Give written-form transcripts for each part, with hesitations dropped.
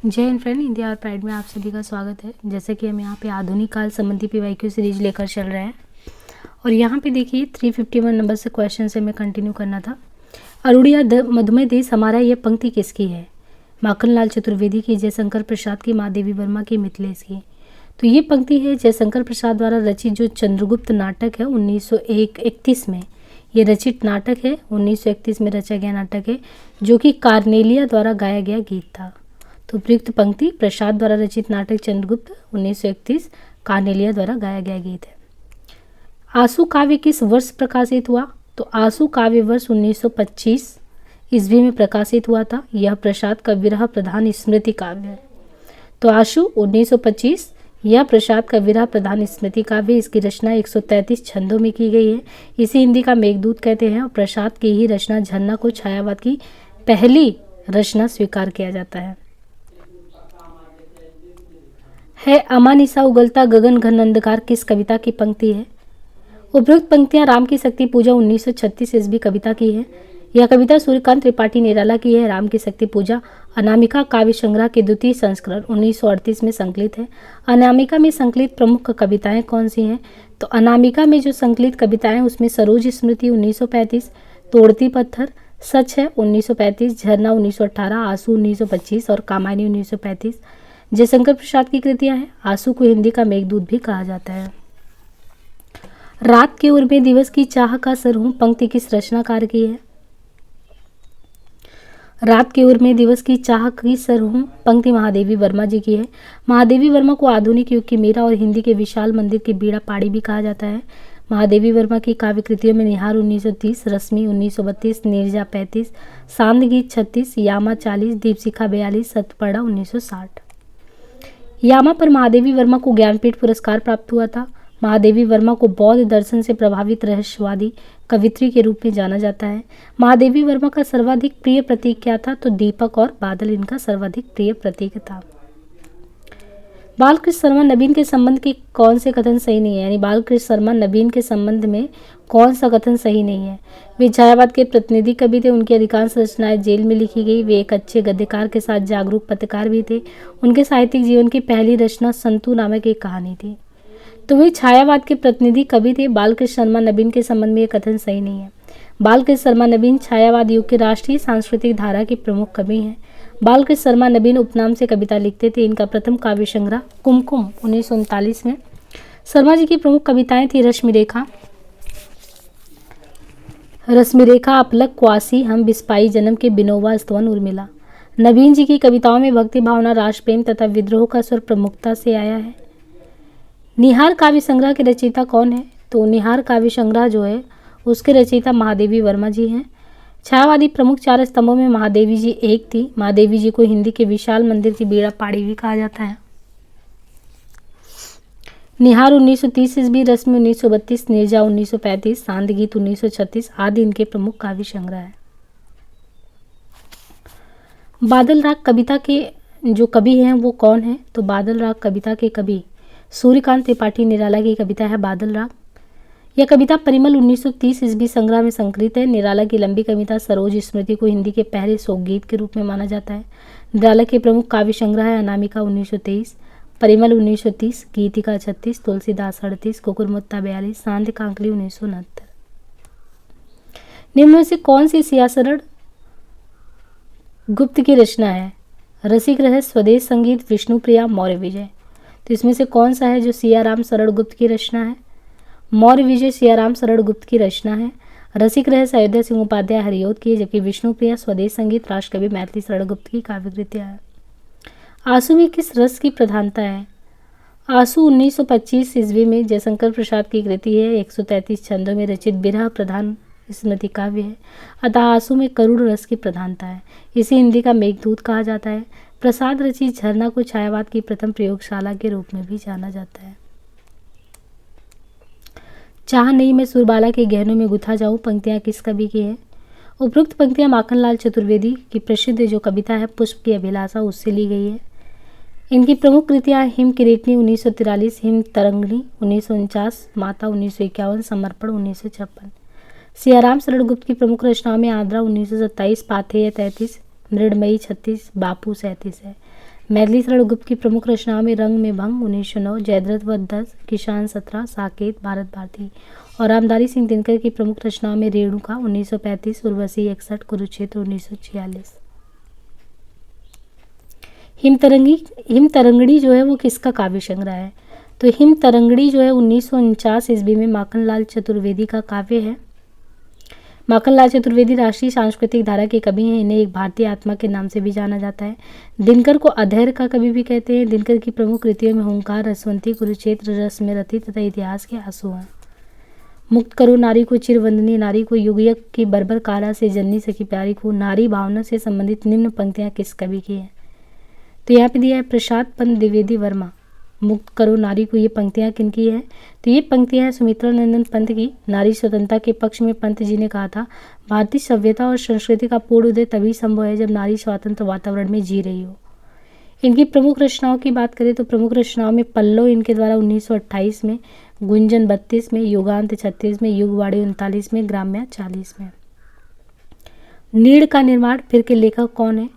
जय Hind friend, India और pride में आप सभी का स्वागत है। जैसे कि हम यहाँ पे आधुनिक काल संबंधी पीवाईक्यू सीरीज लेकर चल रहे हैं और यहाँ पे देखिए 351 नंबर से क्वेश्चन से मैं कंटिन्यू करना था। अरुणिया मधुमेह देश हमारा, यह पंक्ति किसकी है? माखनलाल चतुर्वेदी की, जयशंकर प्रसाद की, महादेवी वर्मा की, मिथिलेश की। तो ये पंक्ति है जयशंकर प्रसाद द्वारा रचित जो चंद्रगुप्त नाटक है 1931 में। ये रचित नाटक है, 1931 में रचा गया नाटक है, जो कि कार्नेलिया द्वारा गाया गया गीत था। तो उपयुक्त पंक्ति प्रसाद द्वारा रचित नाटक चंद्रगुप्त 1931 कार्नेलिया द्वारा गाया गया गीत है। आंसू काव्य किस वर्ष प्रकाशित हुआ? तो आंसू काव्य वर्ष 1925 ईस्वी में प्रकाशित हुआ था। यह प्रसाद का विरह प्रधान स्मृति काव्य है। तो आंसू 1925 यह प्रसाद का विरह प्रधान स्मृति काव्य। इसकी रचना 133 छंदों में की गई है। इसे हिंदी का मेघदूत कहते हैं और प्रसाद की ही रचना झरना को छायावाद की पहली रचना स्वीकार किया जाता है। अमानिसा उगलता गगन घन अंधकार किस कविता की पंक्ति है? उपयुक्त पंक्तियां राम की शक्ति पूजा 1936 ईस्वी कविता की है। यह कविता सूर्यकांत त्रिपाठी निराला की है। राम की शक्ति पूजा अनामिका काव्य संग्रह के द्वितीय संस्करण 1938 में संकलित है। अनामिका में संकलित प्रमुख कविताएं कौन सी हैं? तो अनामिका में जो संकलित कविताएं उसमें सरोज स्मृति 1935, तोड़ती पत्थर, सच है 1935, झरना 1918, आंसू 1925 और कामायनी 1935 जयशंकर प्रसाद की कृतियां हैं। आंसू को हिंदी का मेघदूत भी कहा जाता है। रात के उर्मे दिवस की चाह का सर हूं पंक्ति किस रचनाकार की है? रात के उर्मे दिवस की चाह की सर हूं पंक्ति महादेवी वर्मा जी की है। महादेवी वर्मा को आधुनिक युग की मीरा और हिंदी के विशाल मंदिर की बीड़ा पाड़ी भी कहा जाता है। महादेवी वर्मा की काव्य कृतियों में निहार 1930, रश्मि 1932, नीरजा 35, सांद गीत 36, यामा 40, दीपशिखा 42, सतपर्णा 1960। यामा पर महादेवी वर्मा को ज्ञानपीठ पुरस्कार प्राप्त हुआ था। महादेवी वर्मा को बौद्ध दर्शन से प्रभावित रहस्यवादी कवित्री के रूप में जाना जाता है। महादेवी वर्मा का सर्वाधिक प्रिय प्रतीक क्या था? तो दीपक और बादल इनका सर्वाधिक प्रिय प्रतीक था। बालकृष्ण शर्मा नवीन के संबंध के कौन से कथन सही नहीं है? यानी बालकृष्ण शर्मा नवीन के संबंध में कौन सा कथन सही नहीं है? वे छायावाद के प्रतिनिधि कवि थे। उनकी अधिकांश रचनाएं जेल में लिखी गई। वे एक अच्छे गद्यकार के साथ जागरूक पत्रकार भी थे। उनके साहित्यिक जीवन की पहली रचना संतू नामक एक कहानी थी। तो वे छायावाद के प्रतिनिधि कवि थे। बालकृष्ण शर्मा नवीन के संबंध में यह कथन सही नहीं है। बालकृष्ण शर्मा नवीन छायावाद युग के राष्ट्रीय सांस्कृतिक धारा के प्रमुख कवि हैं। बालकृष्ण शर्मा नवीन उपनाम से कविता लिखते थे। इनका प्रथम काव्य संग्रह कुमकुम 1939 में। शर्मा जी की प्रमुख कविताएं थी रश्मि रेखा, अपलक, क्वासी, हम, बिस्पाई, जन्म के, बिनोबा, स्तवन, उर्मिला। नवीन जी की कविताओं में भक्ति भावना, राष्ट्र प्रेम तथा विद्रोह का स्वर प्रमुखता से आया है। निहार काव्य संग्रह के रचयिता कौन है? तो निहार काव्य संग्रह जो है उसके रचयिता महादेवी वर्मा जी हैं। छायावादी प्रमुख चार स्तंभों में महादेवी जी एक थी। महादेवी जी को हिंदी के विशाल मंदिर की बीड़ा पाड़ी भी कहा जाता है। निहार 1930 ईस्वी, रश्मि 1932, नीरजा 1935, सांद गीत 1936 आदि इनके प्रमुख काव्य संग्रह है। बादल राग कविता के जो कवि हैं वो कौन है? तो बादल राग कविता के कवि सूर्यकांत त्रिपाठी निराला की कविता है बादल राग। यह कविता परिमल 1930 ईस्वी संग्रह में संकलित है। निराला की लंबी कविता सरोज स्मृति को हिंदी के पहले शोकगीत के रूप में माना जाता है। निराला के प्रमुख काव्य संग्रह है अनामिका 1923, परिमल 1930, गीतिका 36, तुलसीदास 38, कुकुरमुत्ता 42, सांध्य कांकली 1969। निम्न में से कौन सी सियासरण गुप्त की रचना है? रसिक रहस्य, स्वदेश संगीत, विष्णुप्रिया, मौर्य विजय। तो इसमें से कौन सा है जो सियाराम शरण गुप्त की रचना है? मौर्य विजय सियाराम शरण गुप्त की रचना है। रसिक रहस्य अयोध्या सिंह उपाध्याय हरिओद की है, जबकि विष्णुप्रिया स्वदेश संगीत राष्ट्रकवि मैथिली शरण गुप्त की काव्य कृतियां है। आंसू में किस रस की प्रधानता है? आंसू 1925 ईस्वी में जयशंकर प्रसाद की कृति है। 133 छंदों में रचित विरह प्रधान स्मृति काव्य है। अतः आंसू में करुण रस की प्रधानता है। इसे हिंदी का मेघदूत कहा जाता है। प्रसाद रचित झरना को छायावाद की प्रथम प्रयोगशाला के रूप में भी जाना जाता है। चाह नहीं मैं सुरबाला के गहनों में गुथा जाऊं पंक्तियां किस कवि की है? उपरोक्त पंक्तियां माखनलाल चतुर्वेदी की प्रसिद्ध जो कविता है पुष्प की अभिलाषा उससे ली गई है। इनकी प्रमुख कृतियां हिम किरीटनी 1943, हिम तरंगनी 1949, माता 1951, समर्पण 1956। सियाराम शरण गुप्त की प्रमुख रचनाओं में आंध्रा 1927, पाथेय 33, मृडमयी 36, बापू 37 है। मैथिली शरण गुप्त की प्रमुख रचनाओं में रंग में भंग 1909, जयद्रथ वध 10, किसान 17, साकेत, भारत भारती। और रामधारी सिंह दिनकर की प्रमुख रचनाओं में रेणुका 1935, उर्वशी 61, कुरुक्षेत्र 1946। हिमतरंगिणी जो है वो किसका काव्य संग्रह है? तो हिमतरंगिणी जो है 1949 ईस्वी में माखनलाल चतुर्वेदी का काव्य है। माखनलाल चतुर्वेदी राष्ट्रीय सांस्कृतिक धारा के कवि हैं। इन्हें एक भारतीय आत्मा के नाम से भी जाना जाता है। दिनकर को अधैर्य का कवि भी कहते हैं। दिनकर की प्रमुख कृतियों में हुंकार, रसवंती, कुरुक्षेत्र, रस में रति तथा इतिहास के आंसू हैं। मुक्त करो नारी को चिरवंदनी नारी को, युगयक की बर्बर काला से जननी सखी प्यारी को। नारी भावना से संबंधित निम्न पंक्तियां किस कवि की हैं? तो यहाँ पे दिया है प्रसाद पंत द्विवेदी वर्मा। मुक्त करो नारी को, ये पंक्तियाँ किनकी है? तो ये पंक्तियाँ हैं सुमित्रा नंदन पंत की। नारी स्वतंत्रता के पक्ष में पंत जी ने कहा था, भारतीय सभ्यता और संस्कृति का पूर्ण उदय तभी संभव है जब नारी स्वतंत्र वातावरण में जी रही हो। इनकी प्रमुख रचनाओं की बात करें तो प्रमुख रचनाओं में पल्लव इनके द्वारा 1928 में, गुंजन 32 में, युगांत 36 में, युगवाणी 39 में, ग्राम्या 40 में। नीड़ का निर्माण फिर के लेखक कौन है?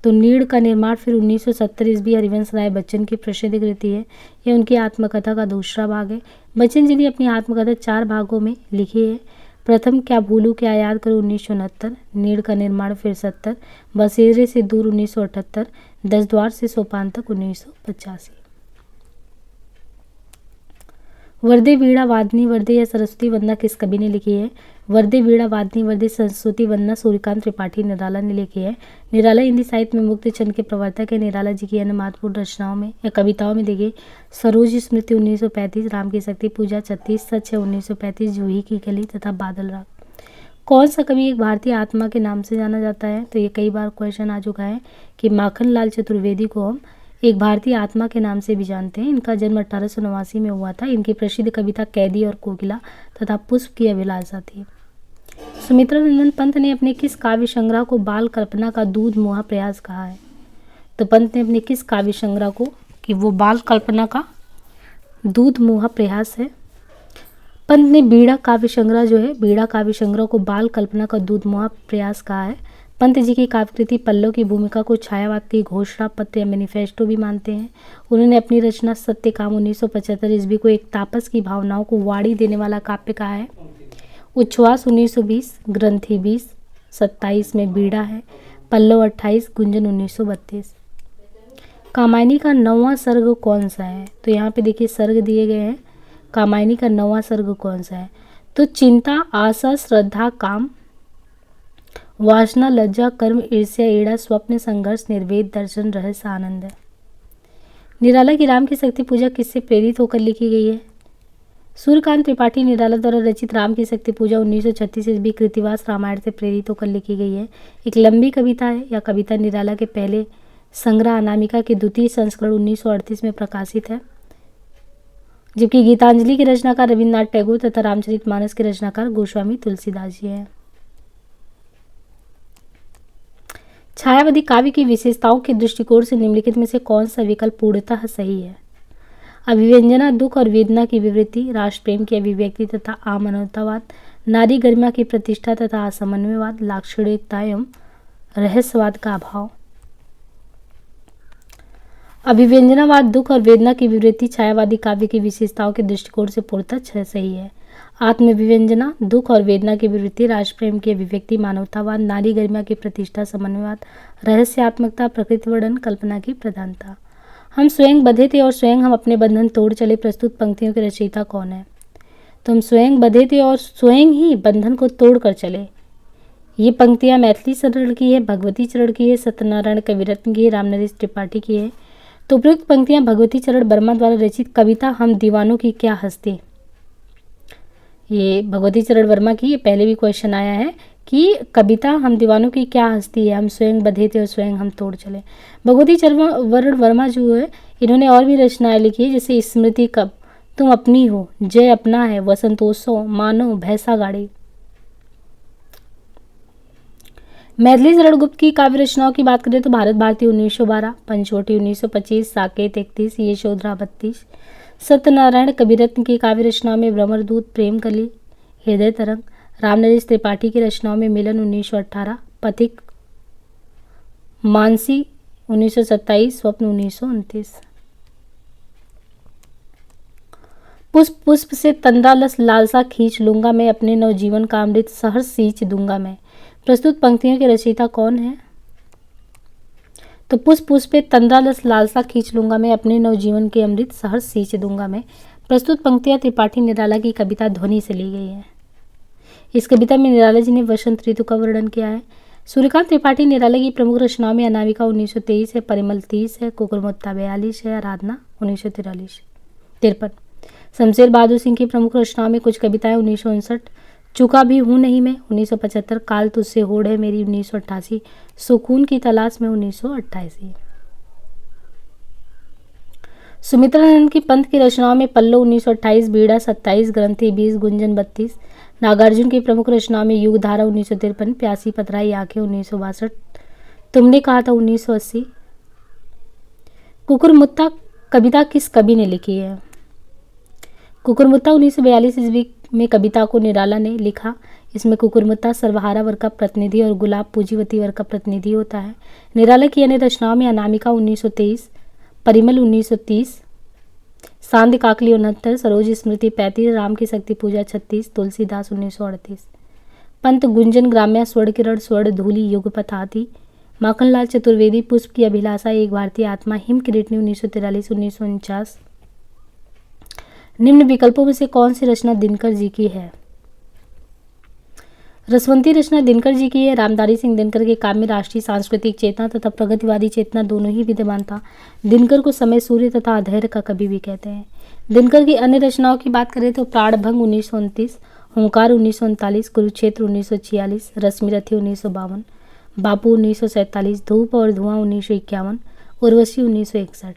तो नीड़ का निर्माण फिर 1970 ईस्वी हरिवंश राय बच्चन की प्रसिद्ध कृति है। यह उनकी आत्मकथा का दूसरा भाग है। बच्चन जी ने अपनी आत्मकथा 4 भागों में लिखी है। प्रथम क्या भूलूं क्या याद करूं 1969, नीड़ का निर्माण फिर 70, बसेरे से दूर 1978, 10 द्वार से सोपान तक 1985। वर्दे वीणा वादनी वर्दे या सरस्वती वंदना किस कवि ने लिखी है? वर्दे वीणा वादनी वर्दे सरस्वती वंदना सूर्यकांत त्रिपाठी निराला ने लिखी है। निराला हिंदी साहित्य में मुक्त छंद के प्रवर्तक है। निराला जी की अन्य महत्वपूर्ण रचनाओं में या कविताओं में देखिए सरोज स्मृति 1935, राम की शक्ति पूजा 36, सच है 1935, जूही की गली तथा बादल राग। कौन सा कवि एक भारतीय आत्मा के नाम से जाना जाता है? तो ये कई बार क्वेश्चन आ चुका है कि माखनलाल चतुर्वेदी को हम एक भारतीय आत्मा के नाम से भी जानते हैं। इनका जन्म 1889 में हुआ था। इनकी प्रसिद्ध कविता कैदी और कोकिला तथा पुष्प की अभिलाषा थी। सुमित्रा नंदन पंत ने अपने किस काव्य संग्रह को बाल कल्पना का दूध मुहा प्रयास कहा है? तो पंत ने अपने किस काव्य संग्रह को कि वो बाल कल्पना का दूध मुहा प्रयास है। पंत ने बीड़ा काव्य संग्रह जो है, बीड़ा काव्य संग्रह को बाल कल्पना का दूध मुहा प्रयास कहा है। पंत जी की काव्यकृति पल्लव की भूमिका को छायावाद की घोषणा पत्र या मैनिफेस्टो भी मानते हैं। उन्होंने अपनी रचना सत्यकाम 1975 ईस्वी को एक तापस की भावनाओं को वाणी देने वाला काव्य कहा है। उच्छ्वास 1920, ग्रंथि 20, 27 में बीड़ा है, पल्लव 28, गुंजन 1932। कामायनी का 9वां सर्ग कौन सा है? तो यहाँ पे देखिए सर्ग दिए गए हैं। कामायनी का 9वां सर्ग कौन सा है? तो चिंता, आशा, श्रद्धा, काम, वासना, लज्जा, कर्म, ईर्ष्या, ईड़ा, स्वप्न, संघर्ष, निर्वेद, दर्शन, रहस्य, आनंद है। निराला की राम की शक्ति पूजा किससे प्रेरित होकर लिखी गई है? सूर्यकांत त्रिपाठी निराला द्वारा रचित राम की शक्ति पूजा 1936 ईस्वी कृतिवास रामायण से प्रेरित होकर लिखी गई है। एक लंबी कविता है। यह कविता निराला के पहले संग्रह अनामिका के द्वितीय संस्करण 1938 में प्रकाशित है, जबकि गीतांजलि के रचनाकार रविन्द्रनाथ टैगोर तथा रामचरितमानस के रचनाकार गोस्वामी तुलसीदास जी हैं। छायावादी काव्य की विशेषताओं के दृष्टिकोण से निम्नलिखित में से कौन सा विकल्प पूर्णतः सही है? अभिव्यंजना, दुख और वेदना की विवृत्ति, राष्ट्र प्रेम की अभिव्यक्ति तथा आमानवतावाद, नारी गरिमा की प्रतिष्ठा तथा असमन्वयवाद, लाक्षणिकता एवं रहस्यवाद का अभाव। अभिव्यंजनावाद, दुख और वेदना की विवृत्ति छायावादी काव्य की विशेषताओं के दृष्टिकोण से पूर्णतः सही है। आत्मविव्यंजना, दुख और वेदना की विवृत्ति, राष्ट्र प्रेम की अभिव्यक्ति, मानवतावाद, नारी गरिमा की प्रतिष्ठा, समन्वयवाद, रहस्यात्मकता, प्रकृति वर्णन, कल्पना की प्रधानता। हम स्वयं बंधे थे और स्वयं हम अपने बंधन तोड़ चले प्रस्तुत पंक्तियों के रचयिता कौन है? तो हम स्वयं बंधे थे और स्वयं ही बंधन को तोड़ कर चले। ये पंक्तियाँ मैथिली शरण की है, भगवती चरण की है, सत्यनारायण कविरत्न की है, रामनरेश त्रिपाठी की है। तो उपयुक्त पंक्तियाँ भगवती चरण वर्मा द्वारा रचित कविता हम दीवानों की क्या हस्ती, ये भगवती चरण वर्मा की, ये पहले भी क्वेश्चन आया है कि कविता हम दीवानों की क्या हस्ती है, हम स्वयं बंधे थे और स्वयं हम तोड़ चले। भगवती चरण वर्मा जो है इन्होंने और भी रचनाएं लिखी है, जैसे स्मृति कब, तुम अपनी हो, जय अपना है, वसंतोत्सव, मानो, भैंसा गाड़ी। मैथिली शरण गुप्त की काव्य रचनाओं की बात करें तो भारत भारती 1912, पंचवटी 1925, साकेत 31, यशोधरा 32। सत्यनारायण कविरत्न की काव्य रचनाओं में भ्रमरदूत, प्रेम कली, हृदय तरंग। रामनरेश त्रिपाठी की रचनाओं में मिलन 1918, पथिक मानसी 1927, स्वप्न 1929। पुष्प पुष्प से तंद्रा लालसा खींच लूंगा मैं, अपने नवजीवन का अमृत सहर्ष सींच दूंगा मैं। प्रस्तुत पंक्तियों के रचयिता कौन है? तो पुष्प पुष्प पे तंद्रा लालसा खींच लूंगा मैं, अपने नवजीवन के अमृत सहर्ष सींच दूंगा मैं। प्रस्तुत पंक्तियां त्रिपाठी निराला की कविता ध्वनि से ली गई है। इस कविता में निराला जी ने वसंत ऋतु का वर्णन किया है। सूर्यकांत त्रिपाठी निराला की प्रमुख रचनाओं में अनामिका 1923 है, परिमल 30 है, कुकुरमुत्ता 42 है, आराधना 1953। शमशेर बहादुर सिंह की प्रमुख रचनाओं में कुछ कविताएं 1959, चुका भी हूँ नहीं मैं 1975, काल तुझसे होड़ है मेरी 1988, सुकून की तलाश में 1988। सुमित्रानंद की पंत की रचनाओं में पल्लव 1928, बीड़ा 27, ग्रंथि 20, गुंजन 32। नागार्जुन की प्रमुख रचनाओं में युगधारा 1953, प्यासी पथराई आंखें 1962, तुमने कहा था 1980। कुकुरमुत्ता कविता किस कवि ने लिखी है? कुकुरमुत्ता 1942 ईस्वी में कविता को निराला ने लिखा। इसमें कुकुरमुत्ता सर्वहारा वर्ग का प्रतिनिधि और गुलाब पूंजीवती वर्ग का प्रतिनिधि होता है। निराला की अन्य रचनाओं में अनामिका 1923, परिमल 1930, सांध्य काकली 69, सरोज स्मृति 35, राम की शक्ति पूजा 36, तुलसीदास 1938। पंत गुंजन ग्राम्या स्वर्ण किरण स्वर्ण धूली युगपथ आती, माखनलाल चतुर्वेदी पुष्प की अभिलाषा एक भारतीय आत्मा, हिम किरीटनी 1943 1949। निम्न विकल्पों में से कौन सी रचना दिनकर जी की है? रसवंती रचना दिनकर जी की है। रामधारी सिंह दिनकर के काव्य में राष्ट्रीय सांस्कृतिक चेतना तथा प्रगतिवादी चेतना दोनों ही विद्यमान था। दिनकर को समय सूर्य तथा अधैर्य का कवि भी कहते हैं। दिनकर की अन्य रचनाओं की बात करें तो प्राणभंग 1929, हुंकार 1939, कुरुक्षेत्र 1946, रश्मिरथी 1952, बापू 1947, धूप और धुआं 1951, उर्वशी 1961।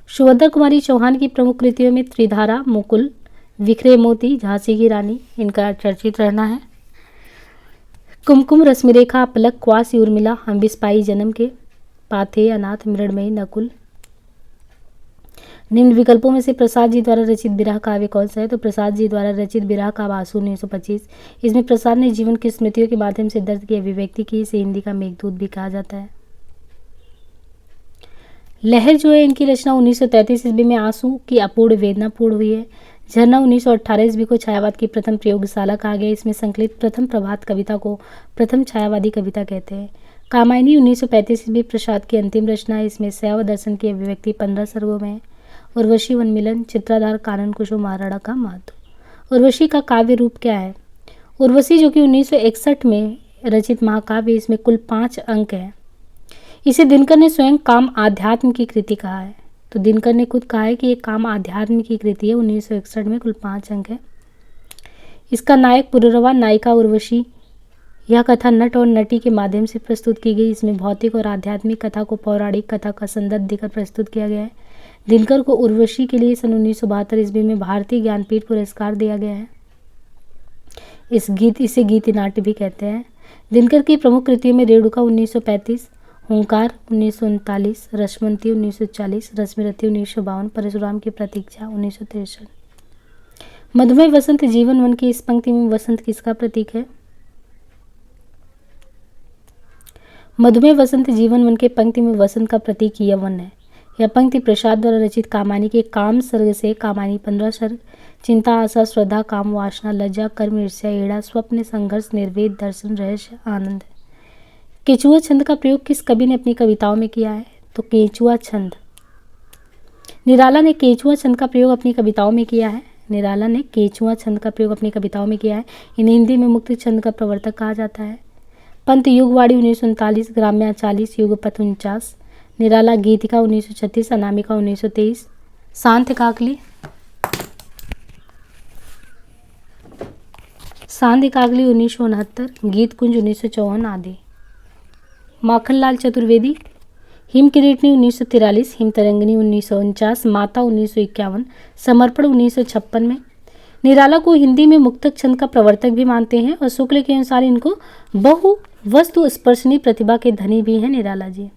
सुभद्रा कुमारी चौहान की प्रमुख कृतियों में त्रिधारा, मुकुल, विखरे मोती, झांसी की रानी इनका चर्चित रहना है। कुमकुम, रश्मिरेखा, पलक, क्वास, उर्मिला, हम बिस्पाई जन्म के, पाथे, अनाथ, मृणमयी, नकुल। निम्न विकल्पों में से प्रसाद जी द्वारा रचित विरह काव्य कौन सा है? तो प्रसाद जी द्वारा रचित विरह काव्य आंसू 1925। इसमें प्रसाद ने जीवन की स्मृतियों के माध्यम से दर्द की अभिव्यक्ति की। इसे हिंदी का मेघदूत भी कहा जाता है। लहर जो है इनकी रचना 1933 ईस्वी में आंसू की अपूर्ण वेदनापूर्ण हुई है। झरना 1918 ईस्वी को छायावाद की प्रथम प्रयोगशाला कहा गया। इसमें संकलित प्रथम प्रभात कविता को प्रथम छायावादी कविता कहते हैं। कामायनी 1935 ईस्वी प्रसाद की अंतिम रचना है। इसमें शैव दर्शन की अभिव्यक्ति 15 सर्गों में है। उर्वशी वन मिलन, चित्राधार, कानन कुसुम, महाराणा का महत्व। उर्वशी का काव्य रूप क्या है? उर्वशी जो कि 1961 में रचित महाकाव्य, इसमें कुल 5 अंक हैं। इसे दिनकर ने स्वयं काम आध्यात्म की कृति कहा है। तो दिनकर ने खुद कहा है कि ये काम आध्यात्म की कृति है। 1961 में कुल 5 अंक है। इसका नायक पुरुरवा, नायिका उर्वशी। यह कथा नट और नटी के माध्यम से प्रस्तुत की गई। इसमें भौतिक और आध्यात्मिक कथा को पौराणिक कथा का संदर्भ देकर प्रस्तुत किया गया है। दिनकर को उर्वशी के लिए सन 1972 ईस्वी में भारतीय ज्ञानपीठ पुरस्कार दिया गया है। इसे गीत नाट्य भी कहते हैं। दिनकर की प्रमुख कृतियों में रेणुका 1935, हुंकार 1939, रश्मवंती 1940, रश्मिरथी 1952, परशुराम की प्रतीक्षा 1963। मधुमेह वसंत जीवन वन की इस पंक्ति में वसंत किसका प्रतीक है? मधुमेह वसंत जीवन वन के पंक्ति में वसंत का प्रतीक यवन है। यह पंक्ति प्रसाद द्वारा रचित कामानी के काम सर्ग से। कामानी 15 सर्ग। चिंता, आशा, श्रद्धा, काम, वासना, लज्जा, कर्म, ईर्ष्या, ईड़ा, स्वप्न, संघर्ष, निर्वेद, दर्शन, रहस्य, आनंद। केचुआ छंद का प्रयोग किस कवि ने अपनी कविताओं में किया है? तो केचुआ छंद। निराला ने केचुआ छंद का प्रयोग अपनी कविताओं में किया है। निराला ने केचुआ छंद का प्रयोग अपनी कविताओं में किया है। इन्हें हिंदी में मुक्त छंद का प्रवर्तक कहा जाता है। पंत युगवाड़ी 1939, ग्राम्या 40, युगपथ 49, निराला गीतिका 1936, अनामिका 1923, सांध्य काकली 1969, गीत कुंज 1954 आदि। माखनलाल चतुर्वेदी, हिम किरीटनी 1943, हिम तरंगिनी 1949, माता 1951, समर्पण 1956 में। निराला को हिंदी में मुक्तक छंद का प्रवर्तक भी मानते हैं और शुक्ल के अनुसार इनको बहु वस्तु स्पर्शनी प्रतिभा के धनी भी हैं निराला जी।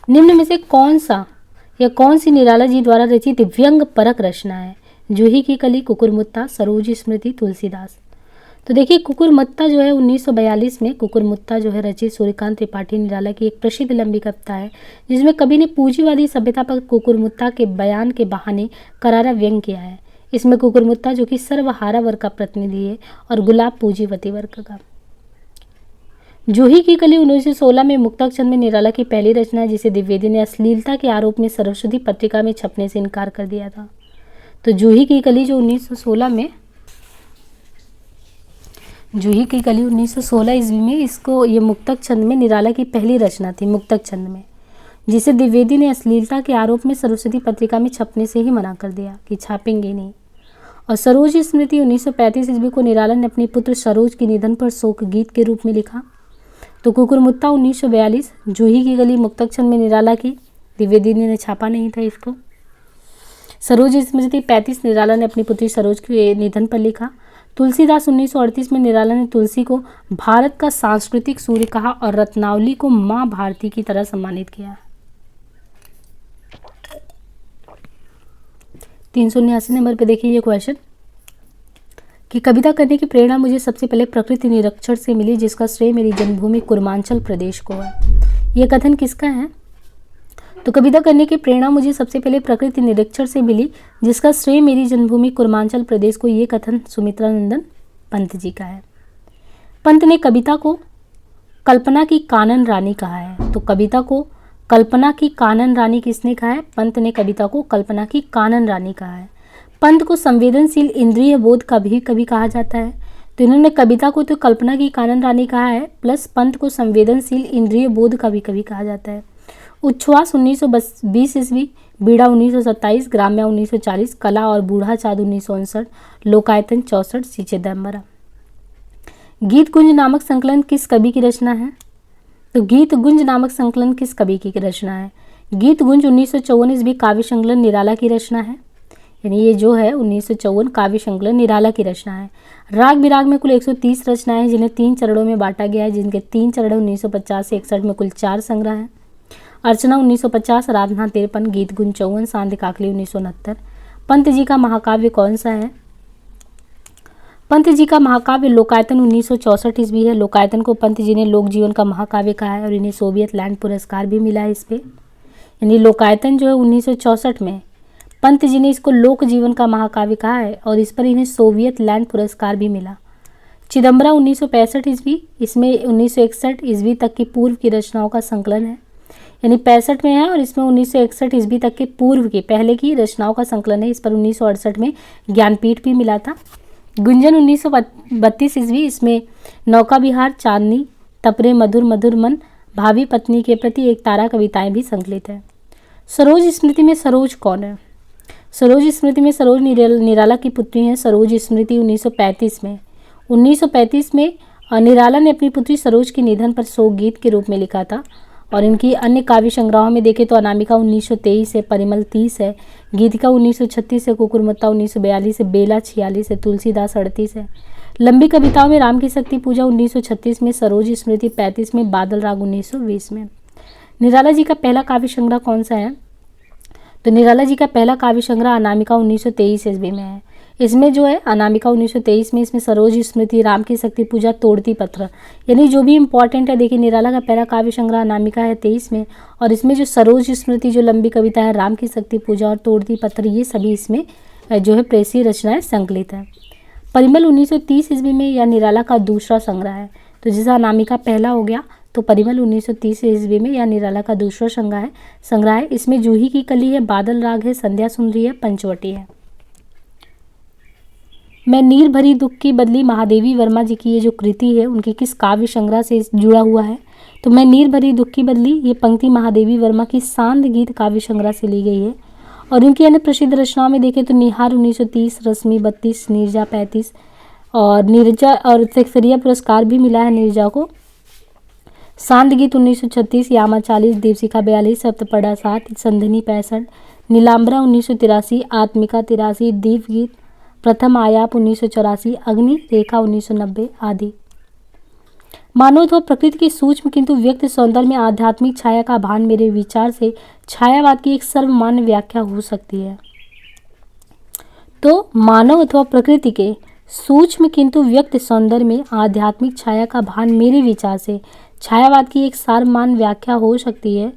निम्न में से कौन सी निराला जी द्वारा रचित व्यंग परक रचना है? जूही की कली, कुकुरमुत्ता, सरोज स्मृति, तुलसीदास। तो देखिए कुकुरमुत्ता जो है 1942 में कुकुरमुत्ता जो है रचित सूर्यकांत त्रिपाठी निराला की एक प्रसिद्ध लंबी कविता है, जिसमें कवि ने पूंजीवादी सभ्यता पर कुकुरमुत्ता के बयान के बहाने करारा व्यंग किया है। इसमें कुकुरमुत्ता जो कि सर्वहारा वर्ग का प्रतिनिधि है और गुलाब पूंजीवती वर्ग का। जूही की कली 1916 में मुक्तकचंद में निराला की पहली रचना है, जिसे द्विवेदी ने अश्लीलता के आरोप में सरस्वती पत्रिका में छपने से इनकार कर दिया था। तो जूही की कली जो 1916 में जूही की कली 1916 ईस्वी में इसको ये मुक्तकचंद में निराला की पहली रचना थी मुक्तकचंद में, जिसे द्विवेदी ने अश्लीलता के आरोप में सरस्वती पत्रिका में छपने से ही मना कर दिया कि छापेंगे नहीं। और सरोज स्मृति 1935 ईस्वी को निराला ने अपने पुत्र सरोज के निधन पर शोक गीत के रूप में लिखा। तो कुकुरमुत्ता 1942, जूही की गली मुक्तकचंद में निराला की, द्विवेदी ने छापा नहीं था इसको। सरोज स्मृति 35 निराला ने अपनी पुत्री सरोज के निधन पर लिखा। तुलसीदास 1938 में निराला ने तुलसी को भारत का सांस्कृतिक सूर्य कहा और रत्नावली को मां भारती की तरह सम्मानित किया। 379 नंबर पे देखिए ये क्वेश्चन कि कविता करने की प्रेरणा मुझे सबसे पहले प्रकृति निरीक्षण से मिली, जिसका श्रेय मेरी जन्मभूमि कुर्मांचल प्रदेश को है। यह कथन किसका है? तो कविता करने की प्रेरणा मुझे सबसे पहले प्रकृति निरीक्षण से मिली, जिसका श्रेय मेरी जन्मभूमि कुर्मांचल प्रदेश को, ये कथन सुमित्रानंदन पंत जी का है। पंत ने कविता को कल्पना की कानन रानी कहा है। तो कविता को कल्पना की कानन रानी किसने कहा है? पंत ने कविता को कल्पना की कानन रानी कहा है। पंत को संवेदनशील इंद्रिय बोध का भी कवि कहा जाता है। तो इन्होंने कविता को तो कल्पना की कानन रानी कहा है, प्लस पंत को संवेदनशील इंद्रिय बोध का भी कवि कहा जाता है। उच्छ्वास 1920 ईस्वी, बीड़ा 1927, ग्राम्या 1940, कला और बूढ़ा चाँद 1959, लोकायतन 64, सिचेदम्बरा। गीत गुंज नामक संकलन किस कवि की रचना है? तो गीत गुंज नामक संकलन किस कवि की रचना है? गीत गुंज 1954 ईस्वी काव्य संकलन निराला की रचना है। यानी ये जो है 1954 काव्य संकलन निराला की रचना है। राग विराग में कुल 130 रचनाएं हैं, जिन्हें 3 चरणों में बांटा गया है, जिनके 3 चरण 1950 से 61 में कुल 4 संग्रह हैं। अर्चना 1950, आराधना 53, गीत गुंज 54, सांध्य काकली 1969। पंत जी का महाकाव्य कौन सा है? पंत जी का महाकाव्य लोकायतन 1964 ईस्वी है। लोकायतन को पंत जी ने लोक जीवन का महाकाव्य कहा है और इन्हें सोवियत लैंड पुरस्कार भी मिला है इस पे। यानी लोकायतन जो है 1964 में पंत जी ने इसको लोक जीवन का महाकाव्य कहा है और इस पर इन्हें सोवियत लैंड पुरस्कार भी मिला। चिदम्बरा 1965 ईस्वी, इसमें 1961 ईस्वी तक की पूर्व की रचनाओं का संकलन है। यानी 65 में है और इसमें 1961 ईस्वी तक के पूर्व की पहले की रचनाओं का संकलन है। इस पर 1968 में ज्ञानपीठ भी मिला था। गुंजन 1932 ईस्वी, इसमें नौका विहार, चांदनी, तपरे मधुर मधुर मन, भावी पत्नी के प्रति एक तारा कविताएं भी संकलित है। सरोज स्मृति में सरोज कौन है? सरोज स्मृति में सरोज निराला की पुत्री हैं। सरोज स्मृति 1935 में निराला ने अपनी पुत्री सरोज के निधन पर शोक गीत के रूप में लिखा था। और इनकी अन्य काव्य संग्रहों में देखें तो अनामिका 1923 है, परिमल 30 है, गीतिका 1936 है, कुकुरमुत्ता 1942 है, बेला 46 है, तुलसीदास 38 है। लंबी कविताओं में राम की शक्ति पूजा 1936 में, सरोज स्मृति 35 में, बादल राग 1920 में। निराला जी का पहला काव्य संग्रह कौन सा है? तो निराला जी का पहला काव्य संग्रह अनामिका 1923 ईस्वी में है। इसमें जो है अनामिका 1923 में, इसमें सरोज स्मृति, राम की शक्ति पूजा, तोड़ती पत्र, यानी जो भी इंपॉर्टेंट है। देखिए निराला का पहला काव्य संग्रह अनामिका है 23 में, और इसमें जो सरोज स्मृति जो लंबी कविता है, राम की शक्ति पूजा और तोड़ती पत्र, ये सभी इसमें जो है प्रेसी रचनाएं संकलित है। परिमल 1930 ईस्वी में यह निराला का दूसरा संग्रह है। तो जैसा अनामिका पहला हो गया, तो परिमल 1930 ईस्वी में यह निराला का दूसरा संग्रह है। इसमें जूही की कली है, बादल राग है, संध्या सुंदरी है, पंचवटी है। मैं नीर भरी दुख की बदली, महादेवी वर्मा जी की ये जो कृति है उनकी किस काव्य संग्रह से जुड़ा हुआ है? तो मैं नीर भरी दुख की बदली, ये पंक्ति महादेवी वर्मा की सांद गीत काव्य संग्रह से ली गई है। और इनकी अन्य प्रसिद्ध रचनाओं में देखें तो निहार 1930, रश्मि 32, नीरजा 35 और नीरजा और सेक्सरिया पुरस्कार भी मिला है नीरजा को। सांद गीत 1936, यामा 40, दीपशिखा 42, सप्तपड़ा 7, संधिनी 65, नीलांबरा 1983, आत्मिका 83, दीप गीत, प्रथम आयाप 1984, अग्नि रेखा 1990 आदि। मानव अथवा प्रकृति की सूक्ष्म किंतु व्यक्त सौंदर्य में आध्यात्मिक छाया का भान मेरे विचार से छायावाद की एक सर्वमान्य व्याख्या हो सकती है। तो मानव अथवा प्रकृति के सूक्ष्म किंतु व्यक्त सौंदर्य में आध्यात्मिक छाया का भान मेरे विचार से छायावाद की एक सारमान व्याख्या हो सकती है।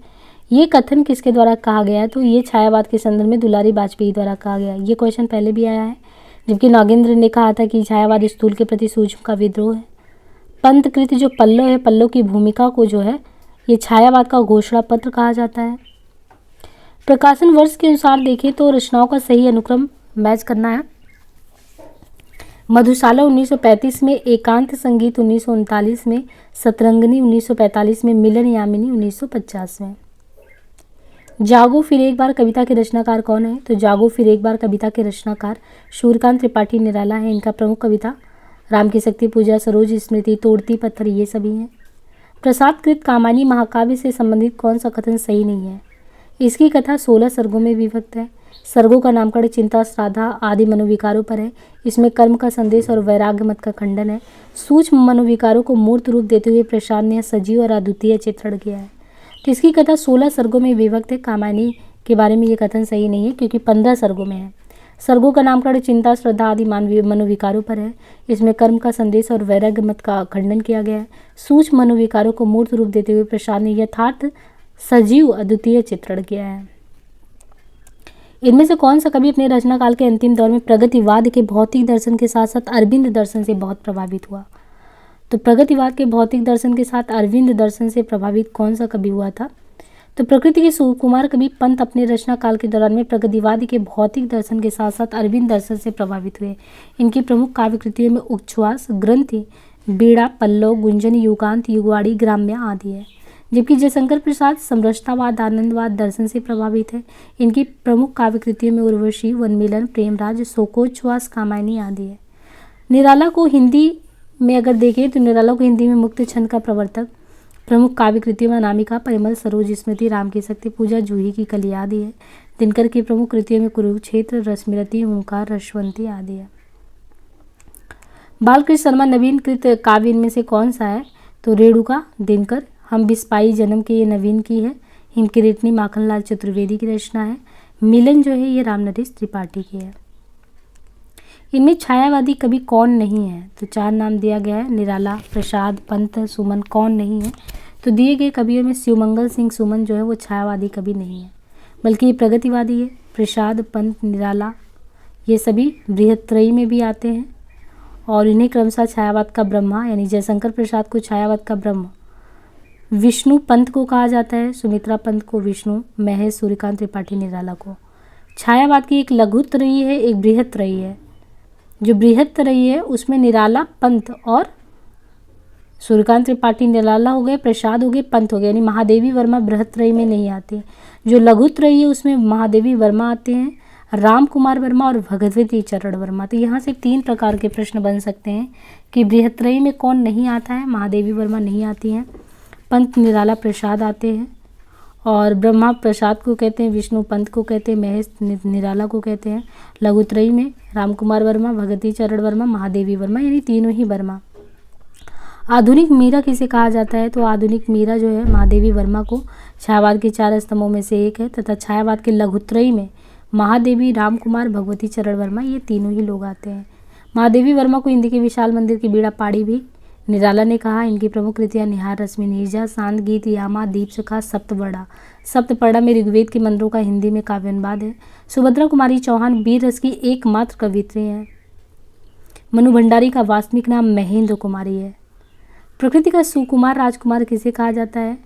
ये कथन किसके द्वारा कहा गया है? तो ये छायावाद के संदर्भ में दुलारी वाजपेयी द्वारा कहा गया है। ये क्वेश्चन पहले भी आया है, जबकि नागेंद्र ने कहा था कि छायावाद स्थूल के प्रति सूक्ष्म का विद्रोह है। पंतकृत जो पल्लव है, पल्लव की भूमिका को जो है ये छायावाद का घोषणा पत्र कहा जाता है। प्रकाशन वर्ष के अनुसार देखें तो रचनाओं का सही अनुक्रम मैच करना है। मधुशाला 1935 में, एकांत संगीत 1939 में, सतरंगिनी 1945 में, मिलन यामिनी 1950 में। जागो फिर एक बार कविता के रचनाकार कौन है? तो जागो फिर एक बार कविता के रचनाकार सूर्यकांत त्रिपाठी निराला है। इनका प्रमुख कविता राम की शक्ति पूजा, सरोज स्मृति, तोड़ती पत्थर ये सभी हैं। प्रसादकृत कामायनी महाकाव्य से संबंधित कौन सा कथन सही नहीं है? इसकी कथा 16 सर्गों में विभक्त है। सर्गों का नामकरण चिंता, श्राद्धा आदि मनोविकारों पर है। इसमें कर्म का संदेश और वैराग्य मत का खंडन है। सूक्ष्म मनोविकारों को मूर्त रूप देते हुए प्रसाद ने सजीव और अद्वितीय चित्रण किया है। तो इसकी कथा 16 सर्गों में विभक्त है। कामायनी के बारे में ये कथन सही नहीं है, क्योंकि 15 सर्गों में है। सर्गों का नामकरण चिंता, श्रद्धा आदि मानवीय मनोविकारों पर है। इसमें कर्म का संदेश और वैराग्य मत का खंडन किया गया है। सूक्ष्म मनोविकारों को मूर्त रूप देते हुए प्रसाद ने यथार्थ सजीव अद्वितीय चित्रण किया है। इनमें से कौन सा कवि अपने रचना काल के अंतिम दौर में प्रगतिवाद के भौतिक दर्शन के साथ साथ अरविंद दर्शन से बहुत प्रभावित हुआ? तो प्रगतिवाद के भौतिक दर्शन के साथ अरविंद दर्शन से प्रभावित कौन सा कवि हुआ था? तो प्रकृति के सुकुमार कवि पंत अपने रचना काल के दौरान में प्रगतिवाद के भौतिक दर्शन के साथ साथ अरविंद दर्शन से प्रभावित हुए। इनकी प्रमुख काव्य कृतियों में उच्छ्वास, ग्रंथि, बीड़ा, पल्लव, गुंजन, युगांत, युगवाड़ी, ग्राम्य आदि है। जबकि जयशंकर प्रसाद समरसतावाद, आनंदवाद दर्शन से प्रभावित है। इनकी प्रमुख काव्य कृतियों में उर्वशी, वनमिलन, प्रेमराज, शोकोच्छ्वास, कामायनी आदि है। निराला को हिंदी में अगर देखें तो निराला को हिंदी में मुक्त छंद का प्रवर्तक। प्रमुख काव्य कृतियों में अनामिका, परिमल, सरोज स्मृति, राम की शक्ति पूजा, जूही की कली आदि है। दिनकर की प्रमुख कृतियों में कुरुक्षेत्र, रश्मिरति, ओंकार, रसवंती आदि है। बालकृष्ण शर्मा नवीन कृत काव्य इनमें से कौन सा है? तो रेणुका, दिनकर, हम बिस्पाई जन्म के ये नवीन की है। हिमकिरीटनी माखनलाल चतुर्वेदी की रचना है। मिलन जो है ये रामनरेश त्रिपाठी की है। इनमें छायावादी कवि कौन नहीं है? तो 4 नाम दिया गया है, निराला, प्रसाद, पंत, सुमन। कौन नहीं है? तो दिए गए कवियों में शिवमंगल सिंह सुमन जो है वो छायावादी कवि नहीं है, बल्कि ये प्रगतिवादी है। प्रसाद, पंत, निराला ये सभी बृहत्त्रयी में भी आते हैं और इन्हें क्रमशः छायावाद का ब्रह्मा यानी जयशंकर प्रसाद को छायावाद का ब्रह्म, विष्णु पंत को कहा जाता है, सुमित्रा पंत को विष्णु, महेश, सूर्यकांत त्रिपाठी, निराला को। छायावाद की एक लघुत्रयी है, एक बृहत्त्रयी है। जो बृहत्त्रयी है उसमें निराला, पंत और सूर्यकांत त्रिपाठी निराला हो गए, प्रसाद हो गए, पंत हो गए, यानी महादेवी वर्मा बृहत्त्रयी में नहीं आते। जो लघुत्रयी है उसमें महादेवी वर्मा आते हैं, राम कुमार वर्मा और भगवती चरण वर्मा। तो यहाँ से 3 प्रकार के प्रश्न बन सकते हैं कि बृहत्त्रयी में कौन नहीं आता है? महादेवी वर्मा नहीं आती हैं, पंत, निराला, प्रसाद आते हैं और ब्रह्मा प्रसाद को कहते हैं, विष्णु पंत को कहते हैं, महेश निराला को कहते हैं। लघुत्रयी में राम कुमार वर्मा, भगवती चरण वर्मा, महादेवी वर्मा यानी तीनों ही वर्मा। आधुनिक मीरा किसे कहा जाता है? तो आधुनिक मीरा जो है महादेवी वर्मा को छायावाद के 4 स्तंभों में से एक है तथा छायावाद के लघुत्रयी में महादेवी, राम कुमार, भगवती चरण वर्मा ये तीनों ही लोग आते हैं। महादेवी वर्मा को हिंदी के विशाल मंदिर की बीड़ा पाड़ी भी निराला ने कहा। इनकी प्रमुख कृतियाँ निहार, रश्मि, नीरजा, शांत गीत, यामा, दीप शिखा, सप्तपड़ा। सप्तपड़ा में ऋग्वेद के मंत्रों का हिंदी में काव्यानुवाद है। सुभद्रा कुमारी चौहान वीर रस की एकमात्र कवित्री हैं। मनु भंडारी का वास्तविक नाम महेंद्र कुमारी है। प्रकृति का सुकुमार राजकुमार किसे कहा जाता है?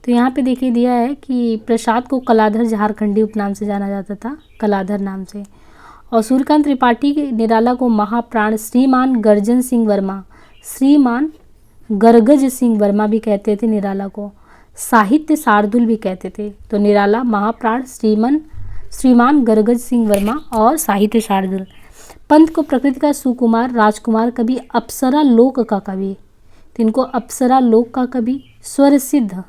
तो यहाँ पे देखिए दिया है कि प्रसाद को कलाधर झारखंडी उपनाम से जाना जाता था, कलाधर नाम से। और सूर्यकांत त्रिपाठी निराला को महाप्राण श्रीमान गर्जन सिंह वर्मा, श्रीमान गरगज सिंह वर्मा भी कहते थे निराला को, साहित्य शार्दुल भी कहते थे। तो निराला, महाप्राण, श्रीमान गरगज सिंह वर्मा और साहित्य शार्दुल। पंत को प्रकृति का सुकुमार राजकुमार कवि, अप्सरा लोक का कवि, तिनको अप्सरा लोक का कवि, स्वर सिद्ध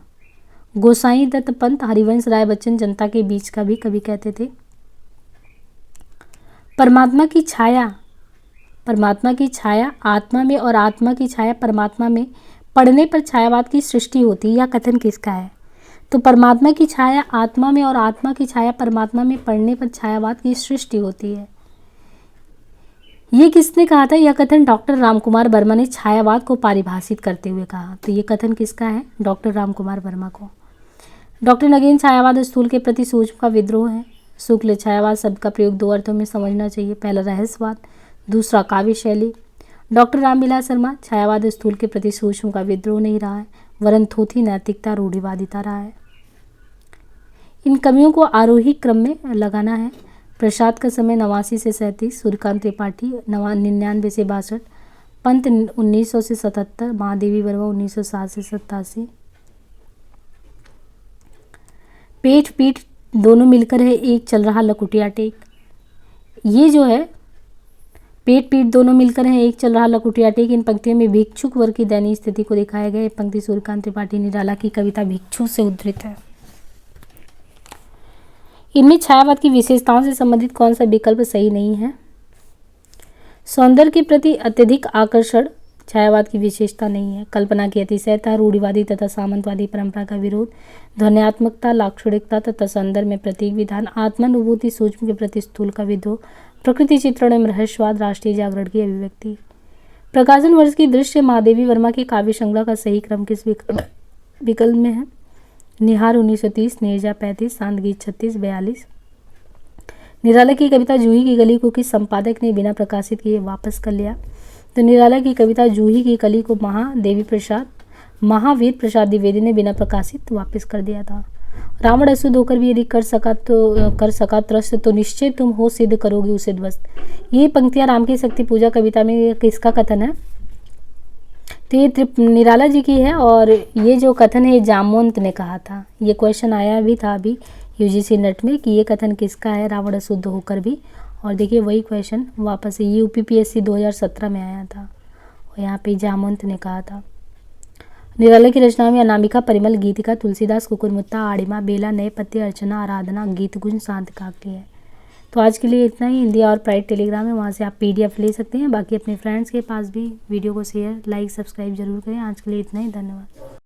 गोसाई दत्त पंत, हरिवंश राय बच्चन जनता के बीच का भी कवि कहते थे। परमात्मा की छाया आत्मा में और आत्मा की छाया परमात्मा में पड़ने पर छायावाद की सृष्टि होती है, यह कथन किसका है? तो परमात्मा की छाया आत्मा में और आत्मा की छाया परमात्मा में पड़ने पर छायावाद की सृष्टि होती है। ये किसने कहा था? यह कथन डॉक्टर रामकुमार वर्मा ने छायावाद को परिभाषित करते हुए कहा। तो ये कथन किसका है? डॉक्टर रामकुमार वर्मा को। डॉक्टर नगेन, छायावाद स्थूल के प्रति सूक्ष्म का विद्रोह है। शुक्ल, छायावाद शब्द का प्रयोग दो अर्थों में समझना चाहिए। पहला रहस्यवाद, दूसरा काव्य शैली। डॉक्टर रामविलास शर्मा, छायावाद स्थूल के प्रति सूक्ष्म का विद्रोह नहीं रहा है, वरन थोथी नैतिकता रूढ़िवादिता रहा है। इन कवियों को आरोही क्रम में लगाना है। प्रसाद का समय 89 से 37, सूर्यकांत त्रिपाठी 99 से 62, पंत 1900 से 77, महादेवी वर्मा 1960 से 87। पेट पीठ दोनों मिलकर है एक चल रहा लकुटिया टेक। ये जो है पेट पीठ दोनों मिलकर है एक चल रहा लकुटिया टेक, इन पंक्तियों में भिक्षुक वर्ग की दयनीय स्थिति को दिखाया गया है। पंक्ति सूर्यकांत त्रिपाठी निराला की कविता भिक्षु से उद्धृत है। इनमें छायावाद की विशेषताओं से संबंधित कौन सा विकल्प सही नहीं है? सौंदर्य के प्रति अत्यधिक आकर्षण छायावाद की विशेषता नहीं है। कल्पना की अतिशयता, रूढ़िवादी तथा सामंतवादी परंपरा का विरोध, ध्वन्यात्मकता, लाक्षणिकता तथा सौंदर्य में प्रतीक विधान, आत्मानुभूति, सूक्ष्म के प्रति स्थूल का विद्रोह, प्रकृति चित्रण में रहस्यवाद, राष्ट्रीय जागरण की अभिव्यक्ति। प्रकाशन वर्ष की दृश्य महादेवी वर्मा के काव्य संग्रह का सही क्रम किस विकल्प में है? निहार 1930, नीरजा 35, शांत गीत 36, 42। निराला की कविता जूही की कली को किस संपादक ने बिना प्रकाशित किए वापस कर लिया? तो निराला की कविता जूही की कली को महावीर प्रसाद द्विवेदी ने बिना प्रकाशित वापस कर दिया था। रावण अशुद्ध होकर भी यदि कर सका त्रस्त, तो निश्चय तुम हो सिद्ध करोगे उसे ध्वस्त। ये पंक्तियां राम की शक्ति पूजा कविता में किसका कथन है? तो ये निराला जी की है, और ये जो कथन है जामवंत ने कहा था। ये क्वेश्चन आया भी था अभी यूजीसी नेट में कि ये कथन किसका है, रावण अशुद्ध होकर भी। और देखिए वही क्वेश्चन वापस ये यूपीपीएससी 2017 में आया था, और यहाँ पे जामवंत ने कहा था। निराला की रचना में अनामिका, परिमल, गीतिका, तुलसीदास, कुकुरमुत्ता, आड़िमा, बेला, नए पत्ते, अर्चना, आराधना, गीत गुंज, शांत काव्य है। तो आज के लिए इतना ही। हिंदी और प्राइड टेलीग्राम है, वहाँ से आप पीडीएफ ले सकते हैं। बाकी अपने फ्रेंड्स के पास भी वीडियो को शेयर, लाइक, सब्सक्राइब जरूर करें। आज के लिए इतना ही, धन्यवाद।